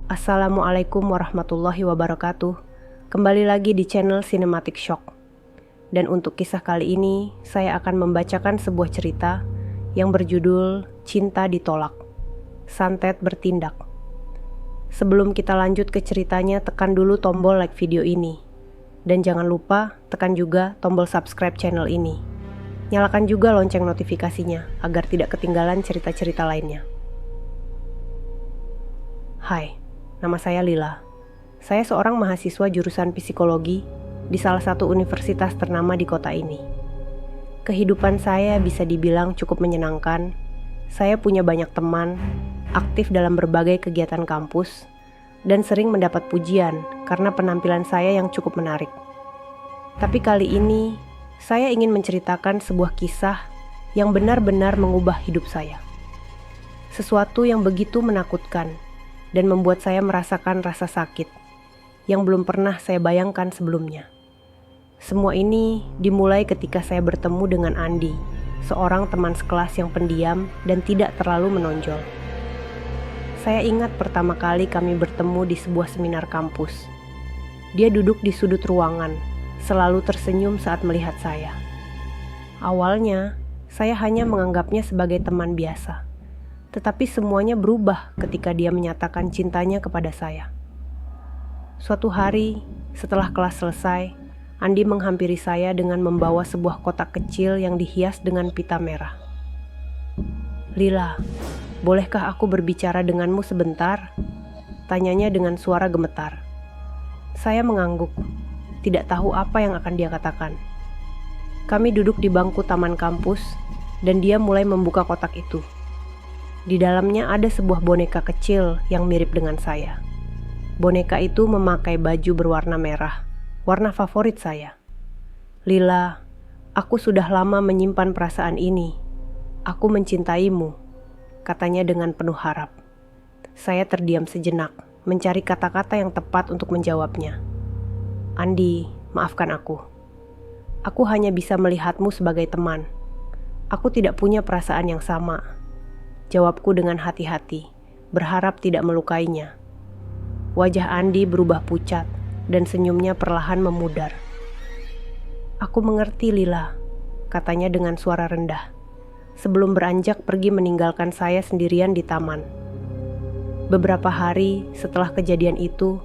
Assalamualaikum warahmatullahi wabarakatuh. Kembali lagi di channel Cinematic Shock. Dan untuk kisah kali ini, saya akan membacakan sebuah cerita yang berjudul Cinta Ditolak. Santet bertindak. Sebelum kita lanjut ke ceritanya, tekan dulu tombol like video ini. Dan jangan lupa tekan juga tombol subscribe channel ini. Nyalakan juga lonceng notifikasinya agar tidak ketinggalan cerita-cerita lainnya. Hai, nama saya Lila. Saya seorang mahasiswa jurusan psikologi di salah satu universitas ternama di kota ini. Kehidupan saya bisa dibilang cukup menyenangkan. Saya punya banyak teman, aktif dalam berbagai kegiatan kampus, dan sering mendapat pujian karena penampilan saya yang cukup menarik. Tapi kali ini, saya ingin menceritakan sebuah kisah yang benar-benar mengubah hidup saya. Sesuatu yang begitu menakutkan dan membuat saya merasakan rasa sakit yang belum pernah saya bayangkan sebelumnya. Semua ini dimulai ketika saya bertemu dengan Andi, seorang teman sekelas yang pendiam dan tidak terlalu menonjol. Saya ingat pertama kali kami bertemu di sebuah seminar kampus. Dia duduk di sudut ruangan, selalu tersenyum saat melihat saya. Awalnya, saya hanya menganggapnya sebagai teman biasa. Tetapi semuanya berubah ketika dia menyatakan cintanya kepada saya. Suatu hari, setelah kelas selesai, Andi menghampiri saya dengan membawa sebuah kotak kecil yang dihias dengan pita merah. "Lila, bolehkah aku berbicara denganmu sebentar?" Tanyanya dengan suara gemetar. Saya mengangguk, tidak tahu apa yang akan dia katakan. Kami duduk di bangku taman kampus, dan dia mulai membuka kotak itu. Di dalamnya ada sebuah boneka kecil yang mirip dengan saya. Boneka itu memakai baju berwarna merah, warna favorit saya. "Lila, aku sudah lama menyimpan perasaan ini. Aku mencintaimu," katanya dengan penuh harap. Saya terdiam sejenak, mencari kata-kata yang tepat untuk menjawabnya. "Andi, maafkan aku. Aku hanya bisa melihatmu sebagai teman. Aku tidak punya perasaan yang sama," jawabku dengan hati-hati, berharap tidak melukainya. Wajah Andi berubah pucat dan senyumnya perlahan memudar. "Aku mengerti, Lila," katanya dengan suara rendah, sebelum beranjak pergi meninggalkan saya sendirian di taman. Beberapa hari setelah kejadian itu,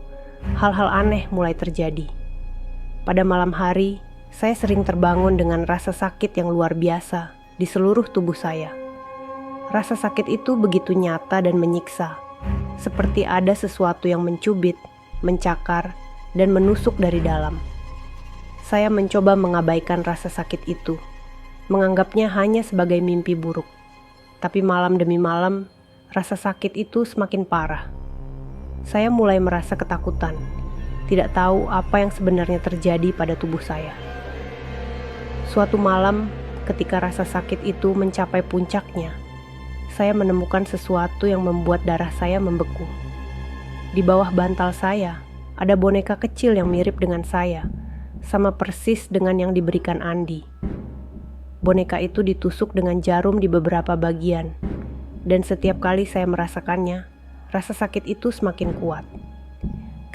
hal-hal aneh mulai terjadi. Pada malam hari, saya sering terbangun dengan rasa sakit yang luar biasa di seluruh tubuh saya. Rasa sakit itu begitu nyata dan menyiksa, seperti ada sesuatu yang mencubit, mencakar, dan menusuk dari dalam. Saya mencoba mengabaikan rasa sakit itu, menganggapnya hanya sebagai mimpi buruk. Tapi malam demi malam, rasa sakit itu semakin parah. Saya mulai merasa ketakutan, tidak tahu apa yang sebenarnya terjadi pada tubuh saya. Suatu malam, ketika rasa sakit itu mencapai puncaknya, saya menemukan sesuatu yang membuat darah saya membeku. Di bawah bantal saya, ada boneka kecil yang mirip dengan saya, sama persis dengan yang diberikan Andi. Boneka itu ditusuk dengan jarum di beberapa bagian, dan setiap kali saya merasakannya, rasa sakit itu semakin kuat.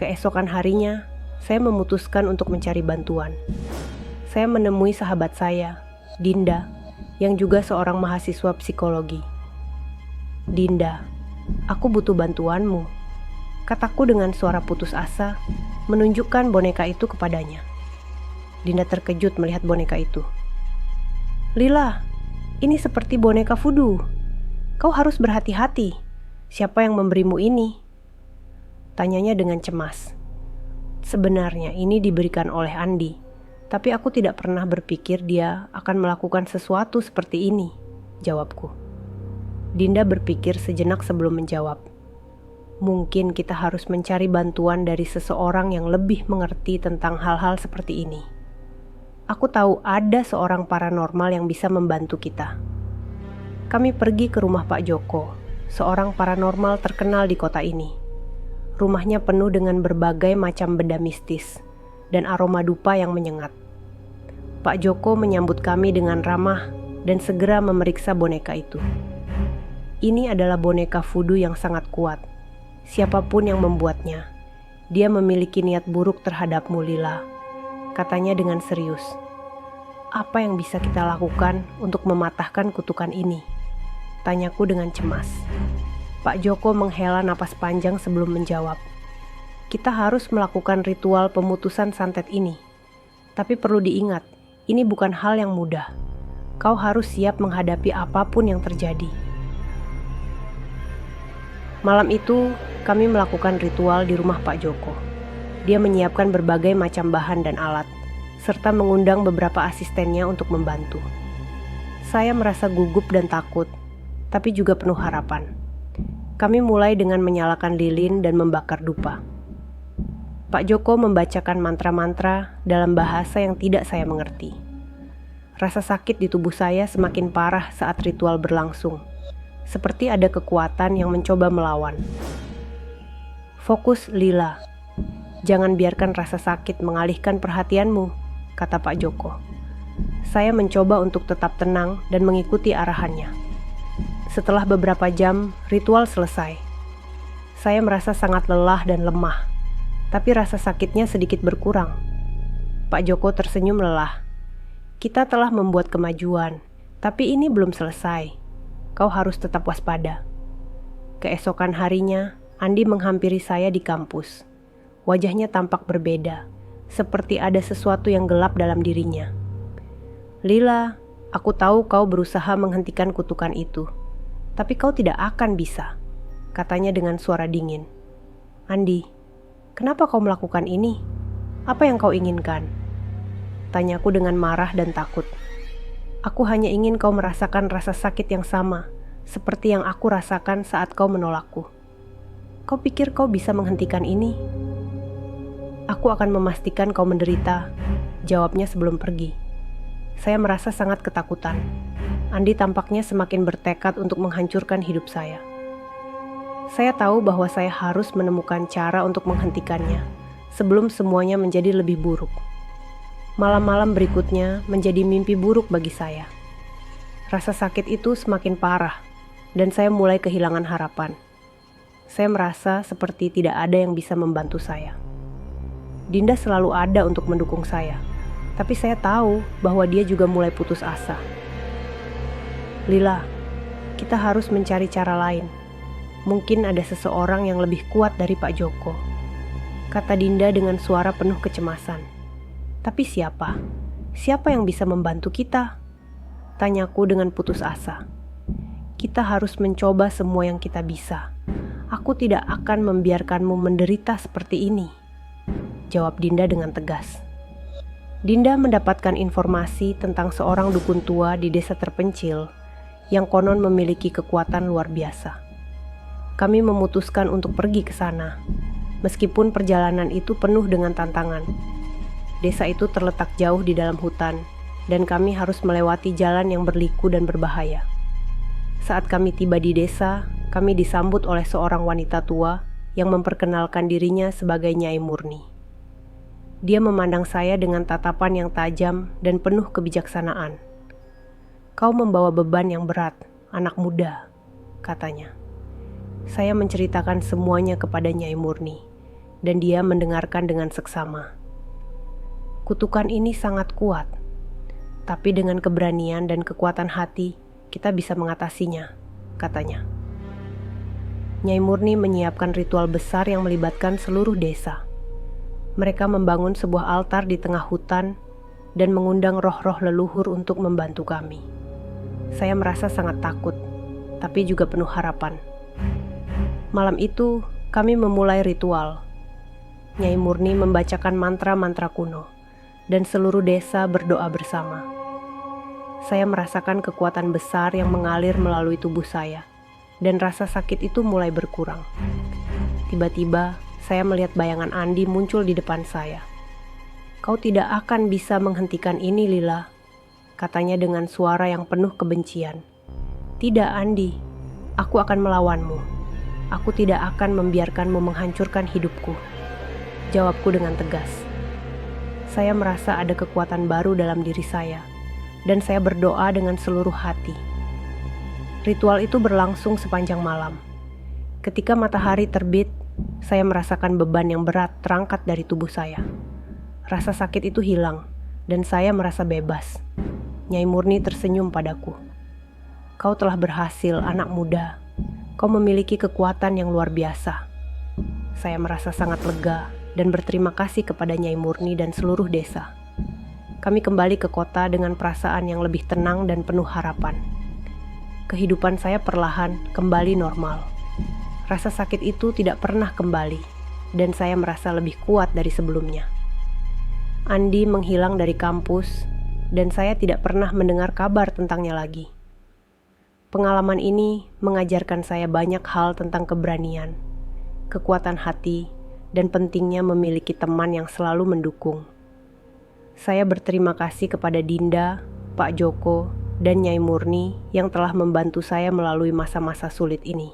Keesokan harinya, saya memutuskan untuk mencari bantuan. Saya menemui sahabat saya, Dinda, yang juga seorang mahasiswa psikologi. "Dinda, aku butuh bantuanmu," kataku dengan suara putus asa, menunjukkan boneka itu kepadanya. Dinda terkejut melihat boneka itu. "Lila, ini seperti boneka voodoo. Kau harus berhati-hati. Siapa yang memberimu ini?" tanyanya dengan cemas. "Sebenarnya ini diberikan oleh Andi, tapi aku tidak pernah berpikir dia akan melakukan sesuatu seperti ini," jawabku. Dinda berpikir sejenak sebelum menjawab. "Mungkin kita harus mencari bantuan dari seseorang yang lebih mengerti tentang hal-hal seperti ini. Aku tahu ada seorang paranormal yang bisa membantu kita." Kami pergi ke rumah Pak Joko, seorang paranormal terkenal di kota ini. Rumahnya penuh dengan berbagai macam benda mistis dan aroma dupa yang menyengat. Pak Joko menyambut kami dengan ramah dan segera memeriksa boneka itu. Ini adalah boneka voodoo yang sangat kuat. Siapapun yang membuatnya, dia memiliki niat buruk terhadapmu, Lila. Katanya dengan serius. Apa yang bisa kita lakukan untuk mematahkan kutukan ini? Tanyaku dengan cemas. Pak Joko menghela napas panjang sebelum menjawab. Kita harus melakukan ritual pemutusan santet ini. Tapi perlu diingat, ini bukan hal yang mudah. Kau harus siap menghadapi apapun yang terjadi. Malam itu, kami melakukan ritual di rumah Pak Joko. Dia menyiapkan berbagai macam bahan dan alat, serta mengundang beberapa asistennya untuk membantu. Saya merasa gugup dan takut, tapi juga penuh harapan. Kami mulai dengan menyalakan lilin dan membakar dupa. Pak Joko membacakan mantra-mantra dalam bahasa yang tidak saya mengerti. Rasa sakit di tubuh saya semakin parah saat ritual berlangsung, seperti ada kekuatan yang mencoba melawan. Fokus, Lila. Jangan biarkan rasa sakit mengalihkan perhatianmu, kata Pak Joko. Saya mencoba untuk tetap tenang dan mengikuti arahannya. Setelah beberapa jam, ritual selesai. Saya merasa sangat lelah dan lemah, tapi rasa sakitnya sedikit berkurang. Pak Joko tersenyum lelah. Kita telah membuat kemajuan, tapi ini belum selesai. Kau harus tetap waspada. Keesokan harinya, Andi menghampiri saya di kampus. Wajahnya tampak berbeda, seperti ada sesuatu yang gelap dalam dirinya. Lila, aku tahu kau berusaha menghentikan kutukan itu, tapi kau tidak akan bisa, katanya dengan suara dingin. Andi, kenapa kau melakukan ini? Apa yang kau inginkan? Tanyaku dengan marah dan takut. Aku hanya ingin kau merasakan rasa sakit yang sama, seperti yang aku rasakan saat kau menolakku. Kau pikir kau bisa menghentikan ini? Aku akan memastikan kau menderita, jawabnya sebelum pergi. Saya merasa sangat ketakutan. Andi tampaknya semakin bertekad untuk menghancurkan hidup saya. Saya tahu bahwa saya harus menemukan cara untuk menghentikannya, sebelum semuanya menjadi lebih buruk. Malam-malam berikutnya menjadi mimpi buruk bagi saya. Rasa sakit itu semakin parah, dan saya mulai kehilangan harapan. Saya merasa seperti tidak ada yang bisa membantu saya. Dinda selalu ada untuk mendukung saya, tapi saya tahu bahwa dia juga mulai putus asa. Lila, kita harus mencari cara lain. Mungkin ada seseorang yang lebih kuat dari Pak Joko, kata Dinda dengan suara penuh kecemasan. Tapi siapa? Siapa yang bisa membantu kita? Tanyaku dengan putus asa. Kita harus mencoba semua yang kita bisa. Aku tidak akan membiarkanmu menderita seperti ini, jawab Dinda dengan tegas. Dinda mendapatkan informasi tentang seorang dukun tua di desa terpencil yang konon memiliki kekuatan luar biasa. Kami memutuskan untuk pergi ke sana, meskipun perjalanan itu penuh dengan tantangan. Desa itu terletak jauh di dalam hutan, dan kami harus melewati jalan yang berliku dan berbahaya. Saat kami tiba di desa, kami disambut oleh seorang wanita tua yang memperkenalkan dirinya sebagai Nyai Murni. Dia memandang saya dengan tatapan yang tajam dan penuh kebijaksanaan. Kau membawa beban yang berat, anak muda, katanya. Saya menceritakan semuanya kepada Nyai Murni, dan dia mendengarkan dengan seksama. Kutukan ini sangat kuat, tapi dengan keberanian dan kekuatan hati, kita bisa mengatasinya, katanya. Nyai Murni menyiapkan ritual besar yang melibatkan seluruh desa. Mereka membangun sebuah altar di tengah hutan dan mengundang roh-roh leluhur untuk membantu kami. Saya merasa sangat takut, tapi juga penuh harapan. Malam itu, kami memulai ritual. Nyai Murni membacakan mantra-mantra kuno, dan seluruh desa berdoa bersama. Saya merasakan kekuatan besar yang mengalir melalui tubuh saya, dan rasa sakit itu mulai berkurang. Tiba-tiba, saya melihat bayangan Andi muncul di depan saya. Kau tidak akan bisa menghentikan ini, Lila, katanya dengan suara yang penuh kebencian. Tidak, Andi, aku akan melawanmu. Aku tidak akan membiarkanmu menghancurkan hidupku, jawabku dengan tegas. Saya merasa ada kekuatan baru dalam diri saya, dan saya berdoa dengan seluruh hati. Ritual itu berlangsung sepanjang malam. Ketika matahari terbit, saya merasakan beban yang berat terangkat dari tubuh saya. Rasa sakit itu hilang, dan saya merasa bebas. Nyai Murni tersenyum padaku. Kau telah berhasil, anak muda. Kau memiliki kekuatan yang luar biasa. Saya merasa sangat lega dan berterima kasih kepada Nyai Murni dan seluruh desa. Kami kembali ke kota dengan perasaan yang lebih tenang dan penuh harapan. Kehidupan saya perlahan kembali normal. Rasa sakit itu tidak pernah kembali, dan saya merasa lebih kuat dari sebelumnya. Andi menghilang dari kampus, dan saya tidak pernah mendengar kabar tentangnya lagi. Pengalaman ini mengajarkan saya banyak hal tentang keberanian, kekuatan hati, dan pentingnya memiliki teman yang selalu mendukung. Saya berterima kasih kepada Dinda, Pak Joko, dan Nyai Murni yang telah membantu saya melalui masa-masa sulit ini.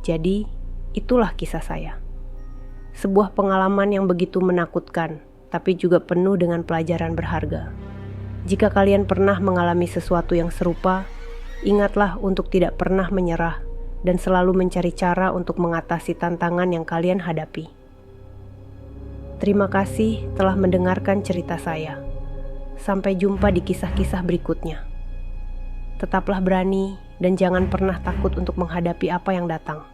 Jadi, itulah kisah saya. Sebuah pengalaman yang begitu menakutkan, tapi juga penuh dengan pelajaran berharga. Jika kalian pernah mengalami sesuatu yang serupa, ingatlah untuk tidak pernah menyerah dan selalu mencari cara untuk mengatasi tantangan yang kalian hadapi. Terima kasih telah mendengarkan cerita saya. Sampai jumpa di kisah-kisah berikutnya. Tetaplah berani dan jangan pernah takut untuk menghadapi apa yang datang.